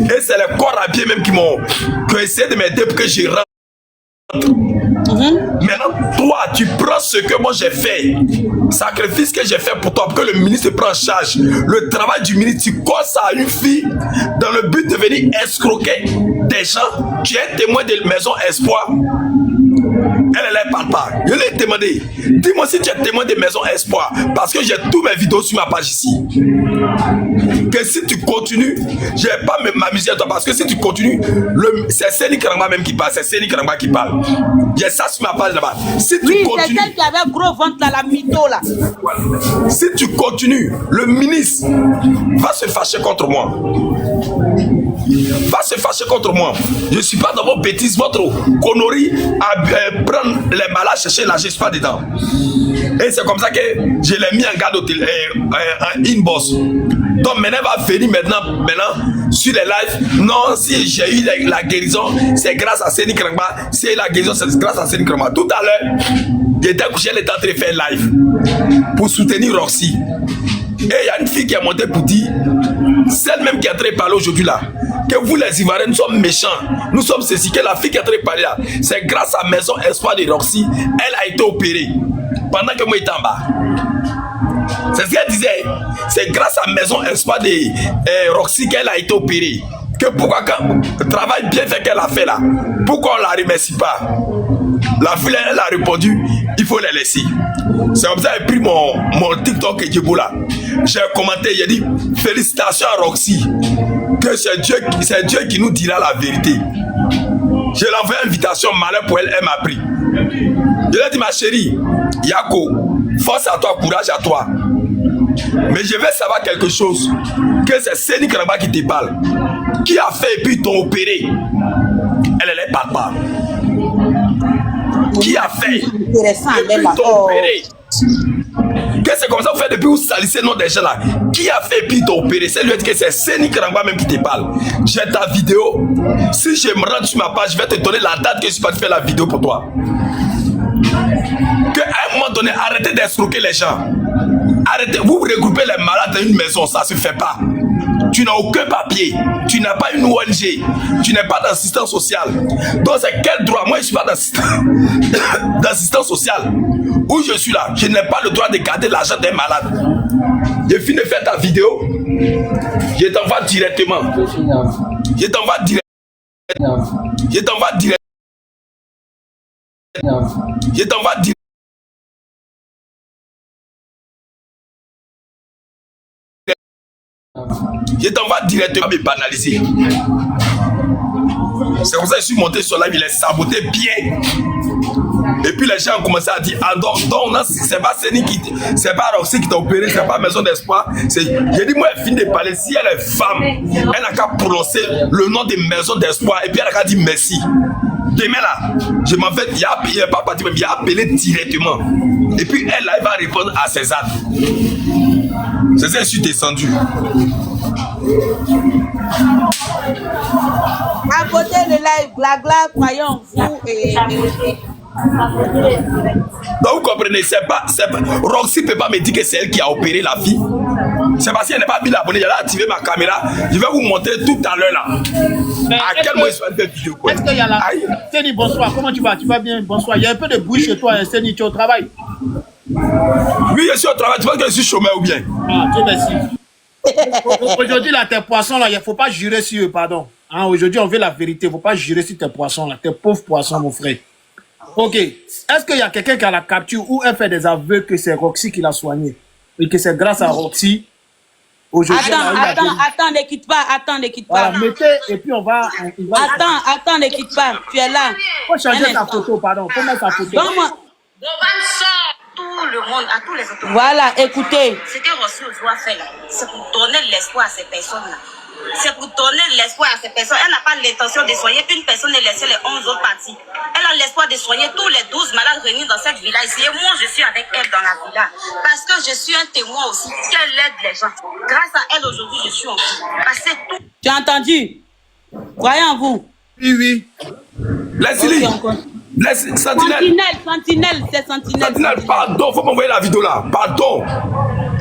Et c'est les corps à pied même qui m'ont essayé de m'aider pour que je rentre. Maintenant, toi, tu prends ce que moi j'ai fait, sacrifice que j'ai fait pour toi, pour que le ministre prenne en charge le travail du ministre. Tu causes ça à une fille dans le but de venir escroquer des gens. Tu es témoin de Maison Espoir. Elle parle pas. Je l'ai demandé. Dis-moi si tu es témoin de Maison Espoir. Parce que j'ai toutes mes vidéos sur ma page ici. Que si tu continues, je vais pas m'amuser à toi. Parce que si tu continues, c'est Seni Karamba même qui parle. C'est Seni Karamba qui parle. J'ai ça sur ma page là-bas. Si tu oui, continues. c'est celle qui avait un gros ventre là, la mytho là. Voilà. Si tu continues, le ministre va se fâcher contre moi. Va se fâcher contre moi. Je ne suis pas dans vos bêtises, votre connerie à prendre les malades, chercher là, je ne suis pas dedans. Et c'est comme ça que je l'ai mis en garde au inbox. Donc maintenant, elle va venir maintenant sur les lives. Non, si j'ai eu la guérison, c'est grâce à Seni Karamba. Si la guérison, c'est grâce à Seni Karamba. Tout à l'heure, j'étais couché, elle était en train de faire live pour soutenir Roxy. Et il y a une fille qui est montée pour dire, celle même qui est en train de parler aujourd'hui là, que vous les Ivoiriens, nous sommes méchants, nous sommes ceci, que la fille qui est en train de parler là, c'est grâce à Maison Espoir de Roxy, elle a été opérée pendant que moi j'étais en bas. C'est ce qu'elle disait, c'est grâce à Maison Espoir de Roxy qu'elle a été opérée. Que pourquoi quand le travail bien fait qu'elle a fait là, pourquoi on ne la remercie pas? La fille elle a répondu, il faut les laisser. C'est comme ça que j'ai pris mon TikTok et là. J'ai commenté, j'ai dit félicitations à Roxy. Que c'est Dieu qui nous dira la vérité. Je lui ai envoyé une invitation malheur pour elle, elle m'a pris. Je lui ai dit ma chérie, Yako, force à toi, courage à toi. Mais je veux savoir quelque chose. Que c'est Seni Karamba qui te parle. Qui a fait et puis t'ont opéré? Elle parle pas. Qui a fait? Depuis t'ont opéré. Que c'est comme ça vous faites depuis vous salissez le nom des gens là. Qui a fait puis t'ont opéré? C'est lui dit que c'est Seni Karamba même qui te parle. J'ai ta vidéo. Si je me rends sur ma page, je vais te donner la date que je suis parti faire la vidéo pour toi. Que à un moment donné, arrêtez d'escroquer les gens. Arrêtez, vous regroupez les malades dans une maison, ça se fait pas. Tu n'as aucun papier, tu n'as pas une ONG, tu n'es pas d'assistance sociale. Donc c'est quel droit? Moi je suis pas d'assistance sociale. Où je suis là, je n'ai pas le droit de garder l'argent des malades. J'ai fini de faire ta vidéo, je t'envoie directement. Je t'envoie directement. Je t'envoie directement. Je t'envoie directement. Je t'envoie directement me banaliser. C'est comme ça que je suis monté sur live, il est saboté bien. Et puis les gens ont commencé à dire, ah donc c'est pas Seni qui, c'est pas Roxy qui t'a opéré, c'est pas Maison d'Espoir. J'ai dit, moi elle finit de parler, si elle est femme, elle n'a qu'à prononcer le nom de Maison d'Espoir et puis elle a qu'à dire merci. Demain là, je m'en vais, il n'est pas parti, mais il a appelé directement. Et puis elle là, elle va répondre à ses actes. C'est ça que je suis descendu. À côté de live, Blagla, croyons vous et... Donc vous comprenez, c'est pas Roxy ne peut pas me dire que c'est elle qui a opéré la fille. C'est parce qu'elle n'est pas bien abonnée. J'allais activer ma caméra. Je vais vous montrer tout à l'heure là. Mais à quel moment je vais faire vidéo. Est-ce qu'il y a la... Seni, bonsoir. Comment tu vas? Tu vas bien? Bonsoir. Il y a un peu de bruit chez toi, hein, Seni, tu es au travail? Oui, je suis au travail. Tu penses que je suis chômeur ou bien? Ah, Dieu merci. Aujourd'hui, là, tes poissons, là, il ne faut pas jurer sur eux, pardon. Hein, aujourd'hui, on veut la vérité. Il ne faut pas jurer sur tes poissons, là. Tes pauvres poissons, mon frère. Ok. Est-ce qu'il y a quelqu'un qui a la capture ou elle fait des aveux que c'est Roxy qui l'a soigné? Et que c'est grâce à Roxy. Aujourd'hui, attends, ne quitte pas. Attends, ne quitte pas. Voilà, mettez, et puis on va... Attends, ne quitte pas. Tu es là. Faut changer ta photo, pardon. Faut mettre ta photo. Tout le monde, à tous les autres. Voilà, écoutez. Ce que Roxy doit faire là, c'est pour donner l'espoir à ces personnes-là. C'est pour donner l'espoir à ces personnes. Elle n'a pas l'intention de soigner une personne et laisser les 11 autres parties. Elle a l'espoir de soigner tous les 12 malades réunis dans cette villa ici. Et moi, je suis avec elle dans la villa. Parce que je suis un témoin aussi qu'elle aide les gens. Grâce à elle, aujourd'hui, je suis en vie. Parce que tout... Tu as entendu? Croyez en vous. Oui, oui. Laisse-le. Sentinelle, c'est Sentinelle. Sentinelle, pardon, faut m'envoyer la vidéo là. Pardon.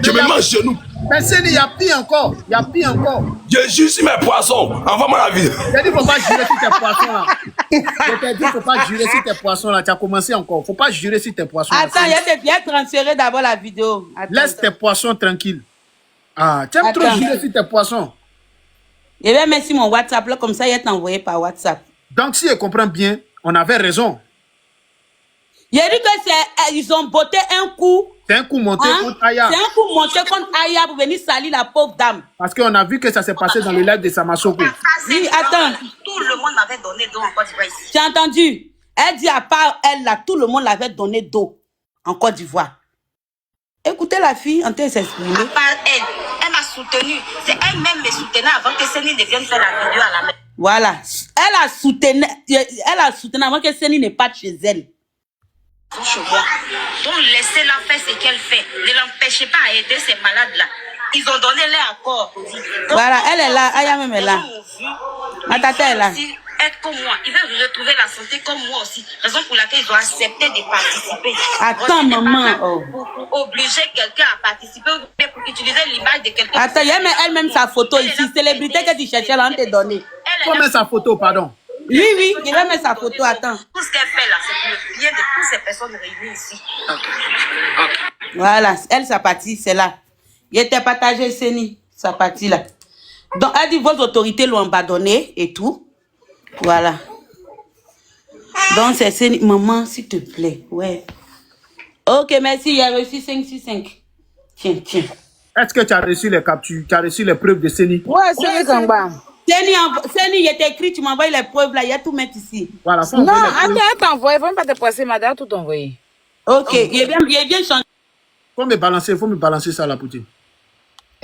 Je me mets en genou. Mais Séni, il y a pire encore. Il y a pire encore. Je jure sur mes poissons. Envoie-moi la vidéo. J'ai dit, faut pas jurer sur tes poissons là. Je t'ai dit, faut pas jurer sur tes poissons là. Tu as commencé encore. Faut pas jurer sur tes poissons. Attends, il a bien transféré d'abord la vidéo. Attends, Laisse tes poissons tranquilles. Ah, tu aimes trop jurer sur tes poissons. Je vais mettre sur mon WhatsApp là, comme ça, il est envoyé par WhatsApp. Donc, si je comprends bien, on avait raison. Il a dit que c'est, ils ont botté un coup. C'est un coup monté Hein? contre Aya. C'est un coup monté contre Aya pour venir salir la pauvre dame. Parce qu'on a vu que ça s'est passé dans le live de Samasoko. Oui, attends. Tout le monde m'avait donné d'eau en Côte d'Ivoire ici. J'ai entendu. Elle dit à part elle là, tout le monde l'avait donné d'eau en Côte d'Ivoire. Écoutez la fille en train de s'exprimer. À part elle, elle m'a soutenue. C'est elle-même me soutenait avant que Séni ne vienne faire la vidéo à la maison. Voilà. Elle a soutenu avant que Séni ne parte chez elle. Chez moi. Donc laissez-la faire ce qu'elle fait. Ne l'empêchez pas à aider ces malades-là. Ils ont donné leur accord. Donc, Voilà, elle est là. Aya même est là. Ma tata est là. aussi être comme moi. Ils veulent retrouver la santé comme moi aussi. Raison pour laquelle ils ont accepté de participer. Attends, maman. Oh. Pour obliger quelqu'un à participer ou bien pour utiliser l'image de quelqu'un. Attends, il y a elle-même sa photo ici. Célébrité que tu cherchais là, on t'a donné. Faut mettre sa photo, pardon. Oui, oui, il va mettre sa photo. Attends. Tout ce qu'elle fait là, c'est pour le bien de toutes ces personnes réunies ici. Voilà, elle, sa partie, c'est là. Il était partagé, Séni, sa partie là. Donc, elle dit, vos autorités l'ont abandonné et tout. Voilà. Donc, c'est Séni. Maman, s'il te plaît. Ouais. Ok, merci. Il a reçu 565. Tiens, tiens. Est-ce que tu as reçu les captures, tu as reçu les preuves de Séni? Ouais, c'est Kamba. Séni, il était écrit, tu m'envoies les preuves là. Il y a tout mettre ici. Voilà, faut Non, envoyer les preuves. attends, elle t'a envoyé. Faut même pas te passer, madame, tout envoyé. Ok, il est bien changé. Faut me balancer ça là, Pouti.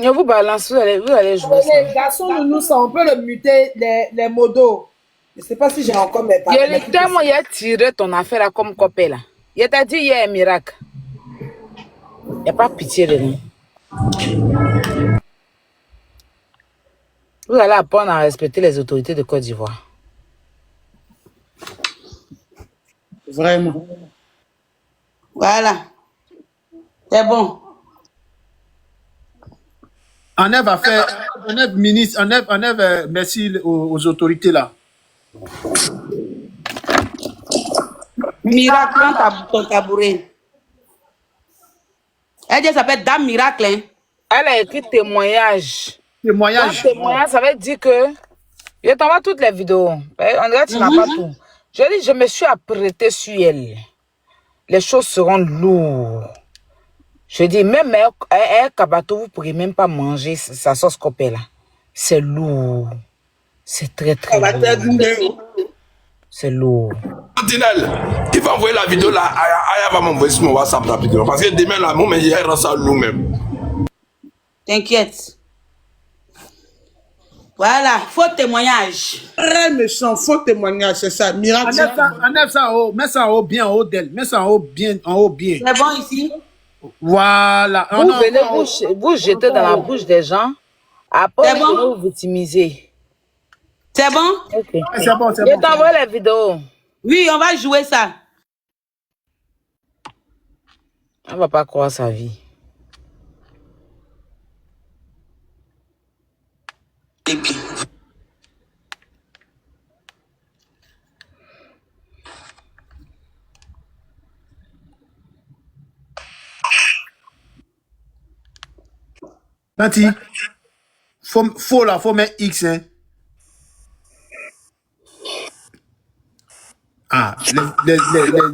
Je vous balance, vous allez jouer ça. Les garçons, nous, ça, on peut le muter, les modos. Je ne sais pas si j'ai encore mes Il y a tellement il a tiré ton affaire là comme copé là. Il t'a dit il y a un miracle. Il n'y a pas pitié de nous. Vous allez apprendre à respecter les autorités de Côte d'Ivoire. Vraiment. Voilà. C'est bon. Enlève affaire, enlève ministre, enlève merci aux autorités là. Miracle, prends ton tabouret. Elle dit, ça s'appelle Dame Miracle. Hein? Elle a écrit témoignage. Témoignage. Témoignage, ça veut dire que je t'envoie toutes les vidéos. En vrai, tu n'as pas tout. Je dis, je me suis apprêtée sur elle. Les choses seront lourdes. Je dis, même un kabato, vous ne pourrez même pas manger sa sauce copée là. C'est lourd. C'est très, très lourd. C'est lourd. Sentinelle, il va envoyer la vidéo là. Aya va m'envoyer sur mon WhatsApp rapidement. Parce que demain là, moi, il rend ça nous-mêmes. T'inquiète. Voilà, faux témoignage. Très méchant, faux témoignage, c'est ça. Miracle. Enlève ça en haut, mets ça en haut, bien en haut d'elle. Mets ça en haut, bien, en haut, bien. C'est bon ici? Voilà. Vous venez vous jeter dans la bouche des gens. Après, C'est bon? vous vous victimiser. C'est bon? Ok. C'est bon, c'est Je bon. t'envoie la vidéo. Oui, on va jouer ça. Elle ne va pas croire sa vie. Nati, faut là, faut mettre X, hein. Ah,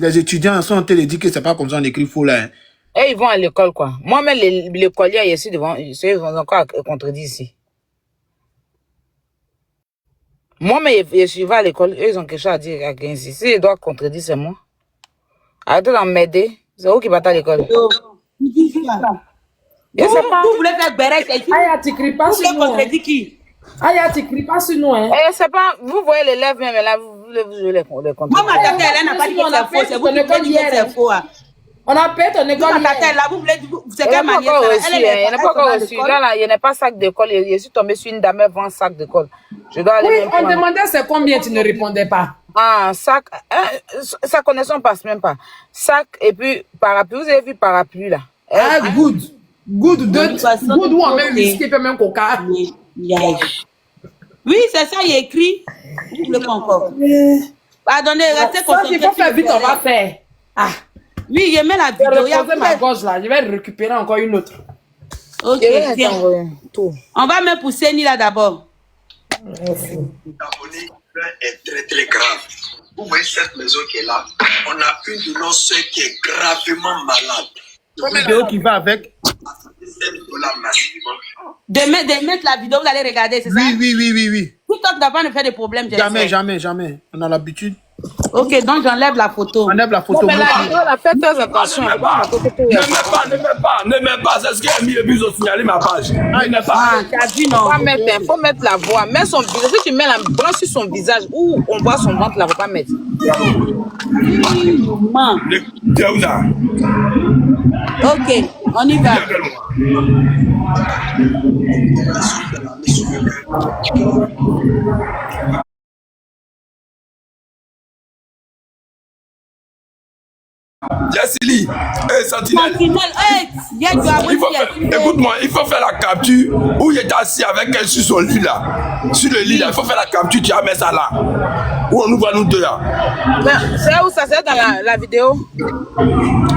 les étudiants sont en train de dire que c'est pas comme ça on écrit faux là. Hein. Et ils vont à l'école, quoi. Moi-même, l'écolier, ici devant, ils vont encore contredire ici. Moi-même, je vais à l'école, eux, ils ont quelque chose à dire à 15 ici. S'ils doivent contredire, c'est moi. Arrêtez d'en m'aider. C'est eux qui battent à l'école. Vous voulez faire Bérec ici? Aya, tu cries pas Vous sur voulez nous. Hein. contredire qui? Aya, tu cries pas sur nous. Hein. Et c'est pas, vous voyez l'élève même, là, vous jouez les contredire. Moi, ma tata, elle n'a pas dit que c'est faux. C'est vous qui avez dit que c'est faux. Hein. On a payé ton école. Ma tata, là, vous voulez dire, c'est Il quelle n'est manière? pas encore reçu. Là, il n'est pas sac d'école. Je suis tombé sur une dame, elle vend sac d'école. Je dois aller. Oui, même on prendre. demandait c'est combien, tu ne répondais pas. Ah, sac. Sa connaissance passe même pas. Sac et puis parapluie. Vous avez vu parapluie là? Ah, good. Good Good ou en même whisky, peut même coca. Oui, c'est ça, il est écrit. Vous voulez quoi encore? Pardonnez, restez Ça, concentrés. il faut faire vite, on va faire. Ah, Oui, je mets la je vais vidéo. Il y a reposer ma gorge là. Je vais récupérer encore une autre. Ok, Je vais tiens. t'envoyer tout. On va mettre pour Seni là d'abord. L'abonné est très très grave. Vous voyez cette maison qui est là, on a une de nos soeurs qui est gravement malade. La vidéo qui va avec. $5 massivement. De mettre la vidéo, vous allez regarder, c'est ça? Oui. TikTok d'avant ne fait des problèmes. Jamais. On a l'habitude. Ok, donc j'enlève la photo. Enlève la photo. Mais la vidéo, elle a fait très attention. Ne mets pas. C'est ce qui a mis le but de signaler ma page. Ne mets pas. Ah, tu as vu, non? Faut mettre la voix. Mets son visage. Si tu mets la branche sur son visage où on voit son ventre, là, faut pas mettre. Maman. Ok, on y va. Yassili, Sentinelle. Sentinelle, hey, yes, you are Écoute-moi, il faut faire la capture où il est assis avec elle sur son lit là. Sur le lit là, il faut faire la capture, tu vas mettre ça là. Où on nous voit nous deux là. C'est où ça? C'est dans la vidéo?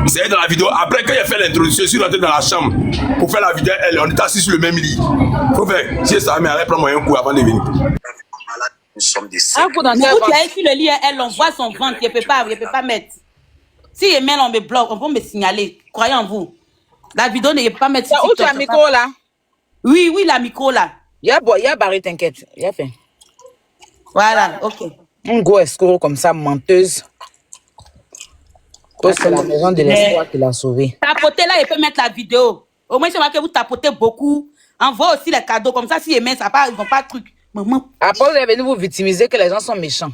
C'est dans la vidéo. Après, quand il a fait l'introduction, je suis rentré dans la chambre pour faire la vidéo. Elle, on est assis sur le même lit. Faut faire. Si ça, mais elle prend un coup avant de venir. Nous sommes des Ah, pour dans Mais quel où tu ventre? as écrit le lit, elle, on voit son ventre, il ne peut pas mettre. Si il met, on me bloque, on peut me signaler. Croyez en vous. La vidéo ne peut pas mettre sur Où tu as le micro là? Oui, la micro là. Il y a Barry, t'inquiète. Il y a fait. Voilà, ok. Un gros escroc comme ça, menteuse. C'est la maison de l'espoir qui l'a sauvé. Tapotez là, il peut mettre la vidéo. Au moins, c'est marqué que vous tapotez beaucoup. Envoie aussi les cadeaux. Comme ça, si ils mettent, ils vont pas truc. Maman. Après, vous allez venir vous victimiser que les gens sont méchants.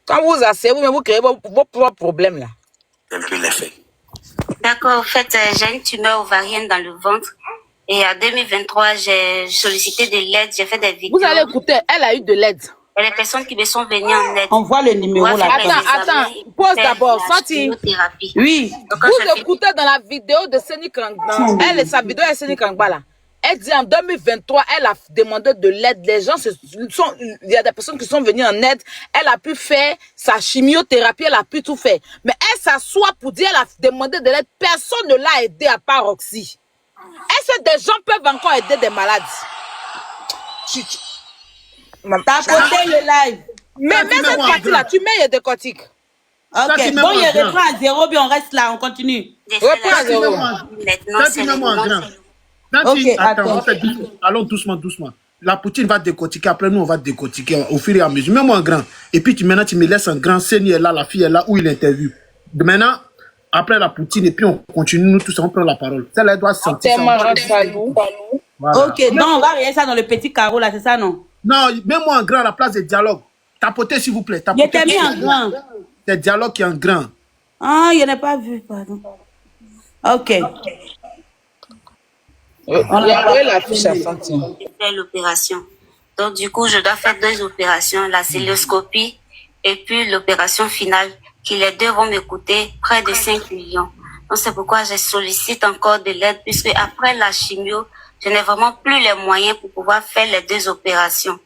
Quand vous asseyez, vous créez vos propres problèmes là. un peu l'effet. D'accord, en fait, j'ai une tumeur ovarienne dans le ventre. Et en 2023, j'ai sollicité de l'aide, j'ai fait des vidéos. Vous allez écouter, elle a eu de l'aide. Et les personnes qui me sont venues en aide. On voit le numéro là. Attends, pause d'abord. Santi. Oui. Vous écoutez dans la vidéo de Seni Kangba. Sa vidéo est Seni Kangba là. Elle dit en 2023, elle a demandé de l'aide. Les gens il y a des personnes qui sont venues en aide. Elle a pu faire sa chimiothérapie, elle a pu tout faire. Mais elle s'assoit pour dire, elle a demandé de l'aide. Personne ne l'a aidé à part Roxy. Est-ce que des gens peuvent encore aider des malades? Tapotez le live. Mais cette partie-là, tu mets et décortique. Ok, bon, il reprend à 0, puis on reste là, on continue. Reprends à 0. Maintenant, c'est le moment. Attends, allons doucement. La poutine va décortiquer, après nous on va décortiquer au fur et à mesure. Mets-moi un grand. Et puis maintenant tu me laisses un grand. Seigneur est là, la fille est là, où il interviewe. Maintenant, après la poutine, et puis on continue, nous tous, on prend la parole. Celle-là doit sentir ça. Voilà. Ok, donc on va regarder ça dans le petit carreau là, c'est ça, non? Non, mets-moi un grand à la place des dialogues. Tapotez s'il vous plaît. Il était mis en grand. C'est dialogue qui est en grand. Ah, il n'a pas vu, pardon. Ok. On a la fiche à sentir. Je fais l'opération. Donc, du coup, je dois faire 2 opérations, la célioscopie et puis l'opération finale, qui les 2 vont me coûter près de 5 millions. Donc, c'est pourquoi je sollicite encore de l'aide, puisque après la chimio, je n'ai vraiment plus les moyens pour pouvoir faire les 2 opérations.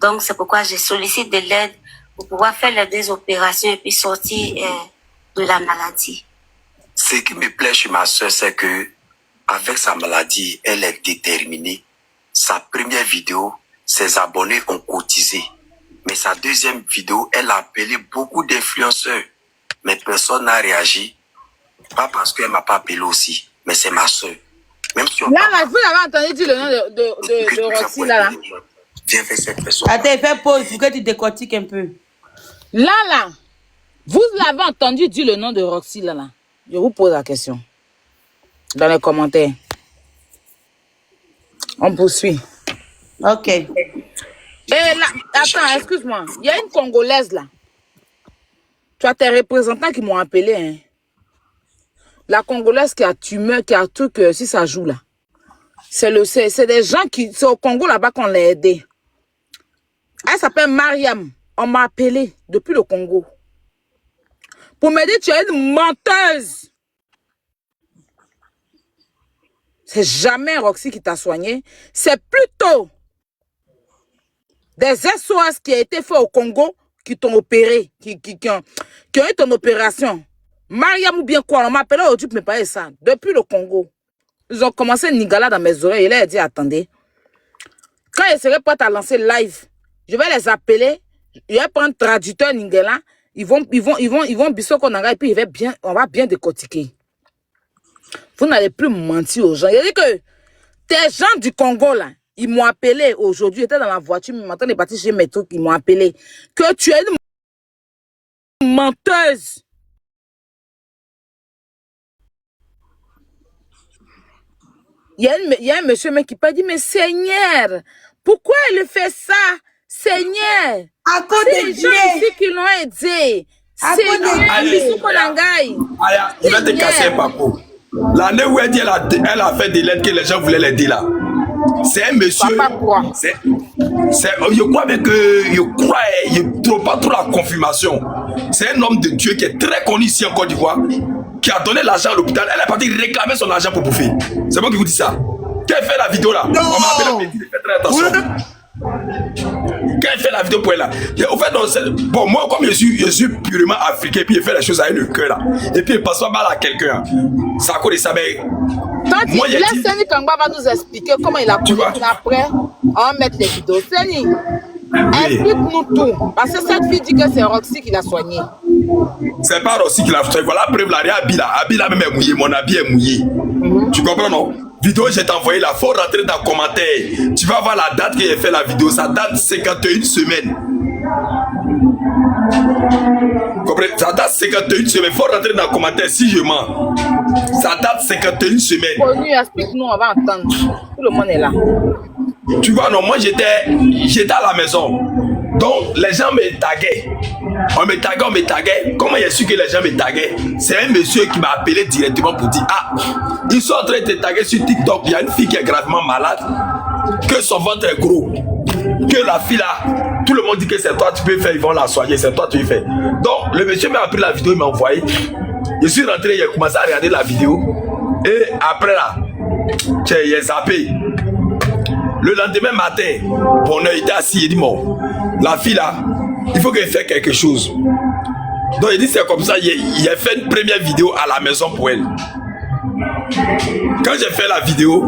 Donc, c'est pourquoi je sollicite de l'aide pour pouvoir faire les 2 opérations et puis sortir de la maladie. Ce qui me plaît chez ma soeur, c'est que avec sa maladie, elle est déterminée. Sa première vidéo, ses abonnés ont cotisé. Mais sa deuxième vidéo, elle a appelé beaucoup d'influenceurs. Mais personne n'a réagi. Pas parce qu'elle ne m'a pas appelé aussi, mais c'est ma soeur. Même si on là, vous avez entendu dire le nom de Roxy, là. Viens faire cette personne. Attends, fais pause pour que tu décortiques un peu. Là, vous l'avez entendu dire le nom de Roxy, là. Je vous pose la question. Dans les commentaires. On poursuit. Ok. Et là, attends, excuse-moi. Il y a une Congolaise, là. Tu as tes représentants qui m'ont appelé, hein. La Congolaise qui a tumeur, qui a un truc, si ça joue, là. C'est des gens qui... C'est au Congo, là-bas, qu'on l'a aidé. Elle s'appelle Mariam. On m'a appelé depuis le Congo. Pour me dire, tu es une menteuse. c'est jamais Roxy qui t'a soigné. C'est plutôt des SOS qui a été fait au Congo qui t'ont opéré, qui ont eu ton opération. Mariam ou bien quoi, on m'a appelé aujourd'hui pour me parler ça. Depuis le Congo. Ils ont commencé Nigala dans mes oreilles. Il a dit, attendez. Quand ils seraient prêts à lancer live, je vais les appeler. Je vais prendre traducteur Nigala. Ils vont bisser Konanga et puis on va bien décortiquer. Vous n'allez plus mentir aux gens. Il a dit que tes gens du Congo là, ils m'ont appelé aujourd'hui. J'étais dans la voiture, ils m'entendent partir chez mes trucs, ils m'ont appelé. Que tu es une menteuse. Il y a un monsieur qui peut dire, mais Seigneur, pourquoi il fait ça? Seigneur, À cause c'est de les Dieu. gens ici qui l'ont aidé. À Seigneur, cause de Allez. bisous Konangai. Aya, il va te casser un papo. L'année où elle dit elle a fait des lettres que les gens voulaient l'aider là. C'est un monsieur. Papa, quoi? Je crois bien que je ne trouve pas trop la confirmation. C'est un homme de Dieu qui est très connu ici en Côte d'Ivoire, qui a donné l'argent à l'hôpital. Elle est partie réclamer son argent pour bouffer. C'est moi qui vous dis ça. Quand elle fait la vidéo là, Non. on m'a appelé, mais faites très attention. Quand elle fait la vidéo pour elle là, au fait, bon, moi comme je suis purement africain, puis je fais les choses avec le cœur là, et puis je passe pas mal à quelqu'un, ça à cause de ça, mais Quand moi, il laisse Seni Kangba va nous expliquer comment il a Tu connu. vois. Après, on va mettre les vidéos. Seni, oui, explique-nous tout. Parce que cette fille dit que c'est Roxy qui l'a soignée. c'est pas aussi qu'il a fait. Voilà, preuve là, Abila même est mouillé, mon habit est mouillé. Tu comprends non? Vidéo, je t'ai envoyé là, faut rentrer dans le commentaire. Tu vas voir la date que j'ai fait la vidéo, ça date 51 semaines. Comprenez? Ça date 51 semaines, faut rentrer dans le commentaire si je mens. Ça date 51 semaines. Connu, explique-nous, on va entendre. Tout le monde est là. Tu vois, non, moi j'étais à la maison. Donc les gens me taguaient. On me taguait. Comment j'ai su que les gens me taguaient? C'est un monsieur qui m'a appelé directement pour dire, ah, ils sont en train de te taguer sur TikTok. Il y a une fille qui est gravement malade, que son ventre est gros, que la fille là, tout le monde dit que c'est toi, tu peux faire, ils vont la soigner, c'est toi, tu peux faire. Donc le monsieur m'a pris la vidéo, il m'a envoyé. Je suis rentré, il a commencé à regarder la vidéo. Et après là, j'ai zappé. Le lendemain matin, bon, il était assis, il dit, bon, la fille là, il faut qu'elle fasse quelque chose. Donc il dit, c'est comme ça, il a fait une première vidéo à la maison pour elle. Quand j'ai fait la vidéo,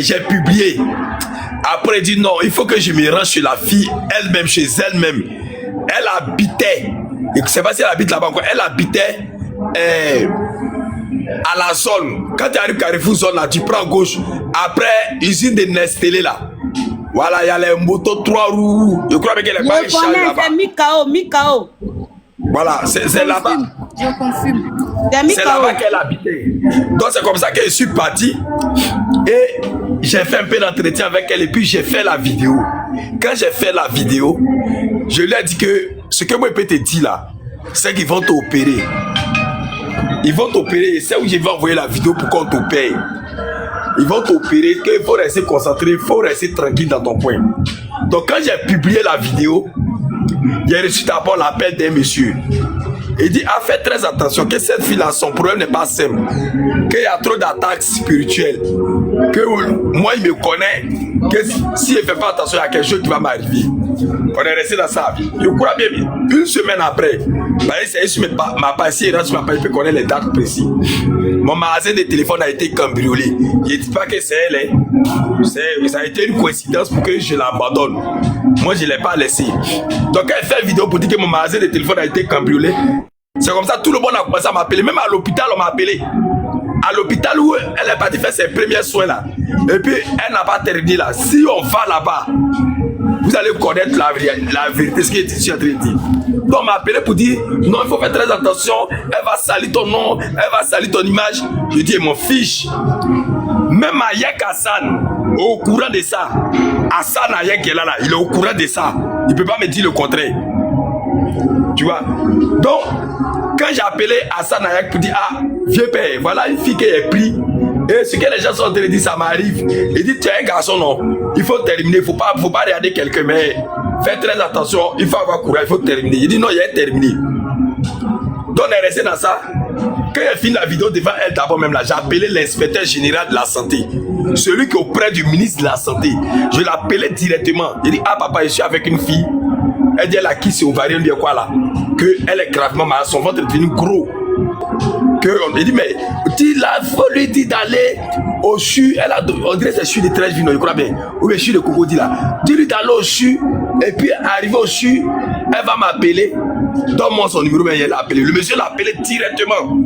j'ai publié. Après, il dit, non, il faut que je me rende chez la fille, elle-même, chez elle-même. Elle habitait, je ne sais pas si elle habite là-bas, elle habitait à la zone. Quand tu arrives Carrefour zone là, tu prends gauche. Après, usine de Nestlé là. Voilà, il y a les motos 3 roues. Je crois qu'elle est pas Je connais, c'est Mikao. Voilà, c'est là-bas. Je confirme. C'est là-bas qu'elle habitait. Donc c'est comme ça que je suis parti. Et j'ai fait un peu d'entretien avec elle. Et puis j'ai fait la vidéo. Quand j'ai fait la vidéo, je lui ai dit que ce que moi je peux te dire là, c'est qu'ils vont t'opérer. Ils vont t'opérer. C'est où je vais envoyer la vidéo pour qu'on t'opère. Ils vont t'opérer. Il faut rester concentré. Il faut rester tranquille dans ton coin. Donc quand j'ai publié la vidéo, j'ai reçu d'abord l'appel d'un monsieur. Il dit, ah, fais très attention, que cette fille-là, son problème n'est pas simple. Qu'il y a trop d'attaques spirituelles. Que moi, il me connaît. Que si je ne fais pas attention, il y a quelque chose qui va m'arriver. On est resté dans ça. Je crois bien, une semaine après, c'est sur ma page, il peut connaître les dates précises. Mon magasin de téléphone a été cambriolé. Je ne dis pas que c'est elle. Ça a été une coïncidence pour que je l'abandonne. Moi, je ne l'ai pas laissé. Donc, quand elle fait une vidéo pour dire que mon magasin de téléphone a été cambriolé, c'est comme ça, tout le monde a commencé à m'appeler. Même à l'hôpital, on m'a appelé. À l'hôpital où elle est partie faire ses premiers soins là. Et puis, elle n'a pas terminé là. Si on va là-bas, vous allez connaître la vérité, ce que je suis en train de dire. Donc, on m'a appelé pour dire, non, il faut faire très attention. Elle va salir ton nom, elle va salir ton image. Je dis, mon fiche. Même Ayek Hassan, au courant de ça. Hassan Ayek qui est là, il est au courant de ça. Il ne peut pas me dire le contraire. Tu vois? Donc, quand j'ai appelé Hassan Ayek pour dire, ah, vieux père, voilà une fille qui est prise. Et ce que les gens sont en train de dire, ça m'arrive. Il dit, tu es un garçon, non? Il faut terminer, il ne faut pas regarder quelqu'un, mais fais très attention, il faut avoir courage, il faut terminer. Il dit, non, il est terminé. Donc, on est resté dans ça. Quand elle finit la vidéo devant elle, d'abord même là, j'ai appelé l'inspecteur général de la santé. Celui qui est auprès du ministre de la santé. Je l'ai appelé directement. Il dit, ah papa, je suis avec une fille. Elle dit, elle a qui c'est ovarien, bien quoi là? Elle est gravement malade, son ventre est devenu gros. Il dit, mais il faut lui dire d'aller au CHU. On dirait que c'est le CHU de 13 vino, je crois bien. Ou le CHU de Cocody là. Dis-lui d'aller au CHU. Et puis, arrivé au CHU, elle va m'appeler. Donne-moi son numéro, mais elle l'a appelé. Le monsieur l'a appelé directement.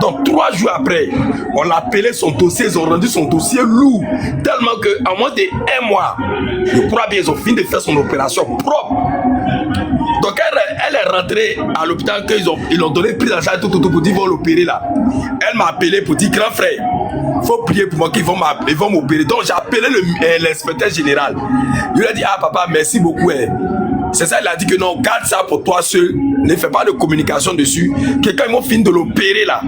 Donc, 3 jours après, on l'a appelé, son dossier, ils ont rendu son dossier lourd. Tellement qu'en moins de 1 mois, je crois bien, ils ont fini de faire son opération propre. Donc, elle est rentrée à l'hôpital, ils l'ont donné prise en charge tout pour dire qu'ils vont l'opérer là. Elle m'a appelé pour dire, grand frère, il faut prier pour moi qu'ils vont m'opérer. Donc, j'ai appelé l'inspecteur général. Il lui a dit, ah papa, merci beaucoup. C'est ça, il a dit que non, garde ça pour toi seul. Ne fais pas de communication dessus. Que quand ils vont finir de l'opérer là,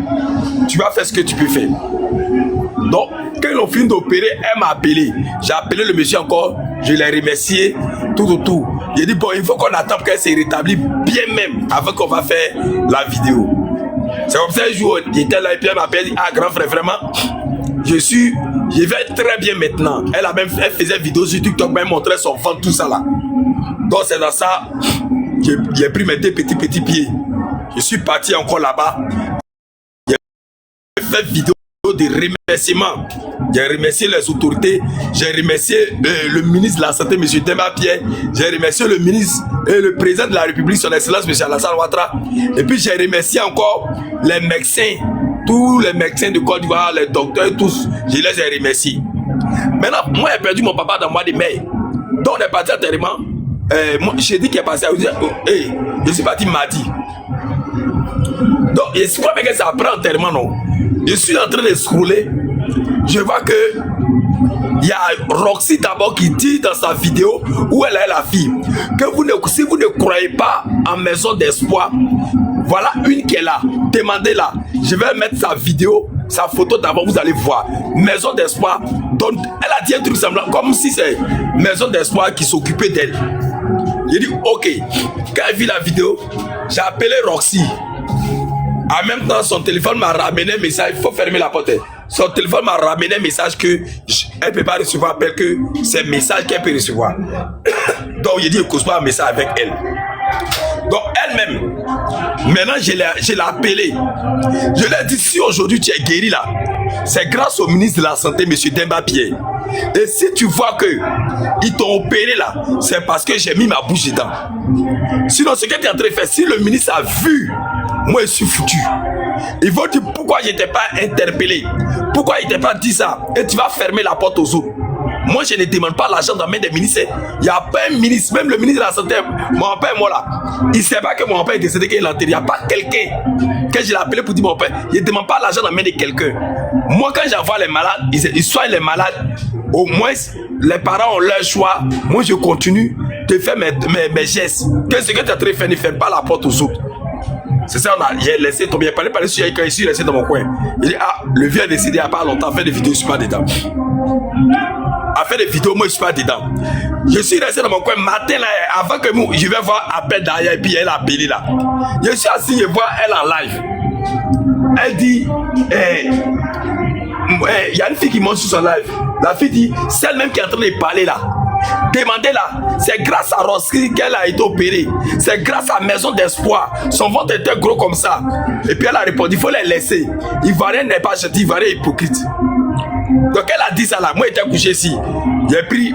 tu vas faire ce que tu peux faire. Donc, quand ils ont fini d'opérer, elle m'a appelé. J'ai appelé le monsieur encore. Je l'ai remercié. Tout. J'ai dit, bon, il faut qu'on attende qu'elle se rétablisse bien même avant qu'on va faire la vidéo. C'est comme ça, un jour, il était là et puis elle m'appelle. Ah, grand frère, vraiment, je vais très bien maintenant. Elle faisait vidéo sur TikTok, elle montrait son ventre, tout ça là. Donc, c'est dans ça, j'ai pris mes 2 petits pieds. Je suis parti encore là-bas. J'ai fait vidéo de remerciements. J'ai remercié les autorités. J'ai remercié le ministre de la Santé, M. Demba Pierre. J'ai remercié le ministre et le président de la République, son Excellence, M. Alassane Ouattara. Et puis, j'ai remercié encore les médecins. Tous les médecins de Côte d'Ivoire, les docteurs, tous. Je les ai remerciés. Maintenant, moi, j'ai perdu mon papa dans le mois de mai. Donc, on est parti à enterrement. J'ai dit qu'il est passé à je suis parti mardi. Donc, je crois que ça prend enterrement, non? Je suis en train de scroller. Je vois que il y a Roxy d'abord qui dit dans sa vidéo où elle est la fille que si vous ne croyez pas en maison d'espoir, voilà une qui est là. Demandez-la. Je vais mettre sa vidéo, sa photo d'abord, vous allez voir. Maison d'espoir. Donc, elle a dit un truc semblant, comme si c'est maison d'espoir qui s'occupait d'elle. J'ai dit, ok. Quand elle vit la vidéo, j'ai appelé Roxy. En même temps, son téléphone m'a ramené un message. Il faut fermer la porte. Son téléphone m'a ramené un message que elle ne peut pas recevoir appel, que c'est un message qu'elle peut recevoir. Donc, j'ai dit, écoute pas un message avec elle. Donc, elle-même, maintenant, je l'ai appelée. Je lui ai dit, si aujourd'hui tu es guéri là, c'est grâce au ministre de la Santé, M. Demba Pierre. Et si tu vois que ils t'ont opéré là, c'est parce que j'ai mis ma bouche dedans. Sinon, ce que tu es en train de faire, si le ministre a vu, moi je suis foutu. Ils vont dire pourquoi je n'étais pas interpellé, pourquoi il ne t'a pas dit ça, et tu vas fermer la porte aux autres. Moi je ne demande pas l'argent dans la main des ministères. Il n'y a pas un ministre, même le ministre de la Santé, mon père, moi là, il ne sait pas que mon père est décédé, qu'il est enterré. Il n'y a pas quelqu'un que je l'ai appelé pour dire mon père, je ne demande pas l'argent dans la main de quelqu'un. Moi quand j'envoie les malades, ils soignent les malades. Au moins, les parents ont leur choix. Moi, je continue de faire mes gestes. Qu'est-ce que tu as très fait? Ne ferme pas la porte aux autres. C'est ça, j'ai laissé tomber. Il parlait sur quand je suis resté dans mon coin. Il dit, ah, le vieux a décidé il n'y a pas longtemps, faire des vidéos, je ne suis pas dedans. À faire des vidéos, moi, je ne suis pas dedans. Je suis resté dans mon coin matin, là, avant que je vais voir appel derrière, et puis elle a appelé là. Je suis assis, je vois elle en live. Elle dit, il y a une fille qui monte sur son live. La fille dit, celle-même qui est en train de parler là, demandez-la. C'est grâce à Roxy qu'elle a été opérée. C'est grâce à Maison d'Espoir. Son ventre était gros comme ça. Et puis elle a répondu, il faut les laisser. Ivoirien n'est pas gentil, Ivoirien est hypocrite. Donc elle a dit ça là. Moi j'étais couché ici. J'ai pris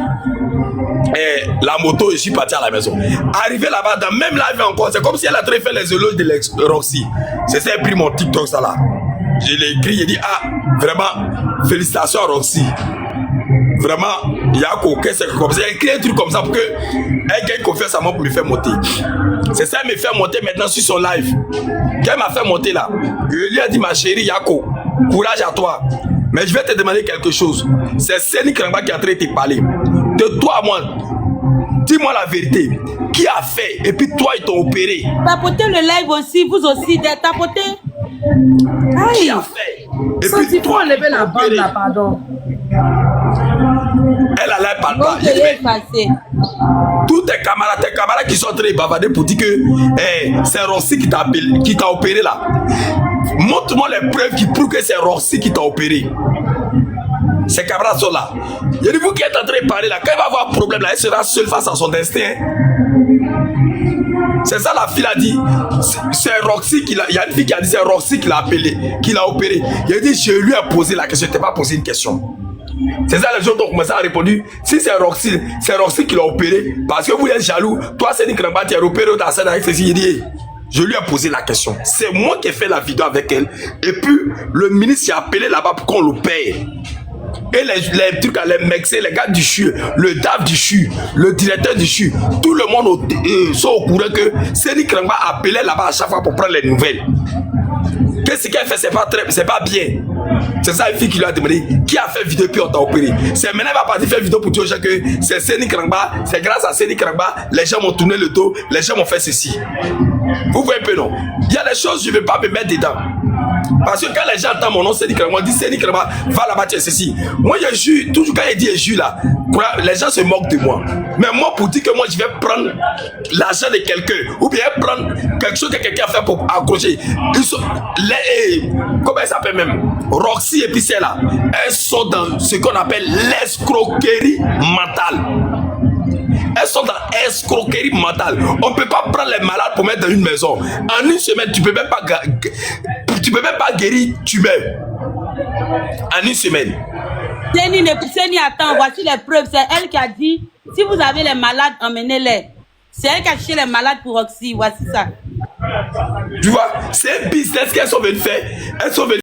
la moto et je suis parti à la maison. Arrivé là-bas, dans même live encore, c'est comme si elle a très fait les éloges de Roxy. C'est ça, j'ai pris mon TikTok ça là. Je l'ai écrit, j'ai dit, ah, vraiment, félicitations à Roxy. Vraiment, il y a qu'aucun secret comme ça. J'ai écrit un truc comme ça pour qu'elle gagne confiance à moi pour me faire monter. C'est ça, elle me fait monter maintenant sur son live. Quand elle m'a fait monter là, je lui ai dit, ma chérie Yako, courage à toi. Mais je vais te demander quelque chose. C'est Seni Krangba qui est en train de te parler. De toi à moi, dis-moi la vérité. Qui a fait? Et puis toi, ils t'ont opéré. Tapotez le live aussi, vous aussi, tapotez. Qui a fait? Et Sans puis toi, enlever la bande là, pardon. Elle a l'air Donc, palpable. je l'ai effacé. Tout est camarades qui sont en train de bavarder pour dire que c'est Roxy qui t'a opéré là. Montre-moi les preuves qui prouvent que c'est Roxy qui t'a opéré. Ces camarades sont là. Il y a vous qui êtes en train de parler là. Quand il va avoir un problème là, elle sera seule face à son destin. C'est ça la fille a dit. C'est Roxy qui l'a. Il y a une fille qui a dit c'est Roxy qui l'a appelé, qui l'a opéré. Il a dit je lui ai posé la question. Je t'ai pas posé une question. C'est ça les gens ont commencé à répondre. Si c'est Roxy qui l'a opéré. Parce que vous êtes jaloux. Toi c'est Nick Ramba, tu as opéré dans scène avec ceci. Il dit je lui ai posé la question. C'est moi qui ai fait la vidéo avec elle. Et puis le ministre s'est appelé là-bas pour qu'on le paye. Et les trucs, les mecs, les gars du CHU, le DAF du CHU, le directeur du CHU, tout le monde sont au courant que Séni Krangba appelait là-bas à chaque fois pour prendre les nouvelles. Qu'est-ce qu'elle fait? C'est pas bien. C'est ça une fille qui lui a demandé qui a fait vidéo puis on t'a opéré. C'est maintenant elle va partir faire vidéo pour dire aux gens que c'est Séni Krangba, c'est grâce à Séni Krangba, les gens m'ont tourné le dos, les gens m'ont fait ceci. Vous voyez un peu non? Il y a des choses, je ne vais pas me mettre dedans. Parce que quand les gens entendent mon nom, Séni Krangba, on dit Séni Krangba, va là-bas, tu es ceci. Moi, je jure, toujours quand il dit je jure là, les gens se moquent de moi. Mais moi, pour dire que moi, je vais prendre l'argent de quelqu'un, ou bien prendre quelque chose que quelqu'un a fait pour accrocher. Ils sont, comment elle s'appelle même? Roxy et puis c'est là. Elles sont dans ce qu'on appelle l'escroquerie mentale. Elles sont dans escroquerie mentale. On ne peut pas prendre les malades pour mettre dans une maison. En une semaine, tu ne peux même pas guérir, tu meurs. En une semaine. Séni, attends, voici les preuves. C'est elle qui a dit, si vous avez les malades, emmenez-les. C'est elle qui a cherché les malades pour Roxy. Voici ça. Tu vois, c'est un business qu'elles sont venues faire. Elles sont venues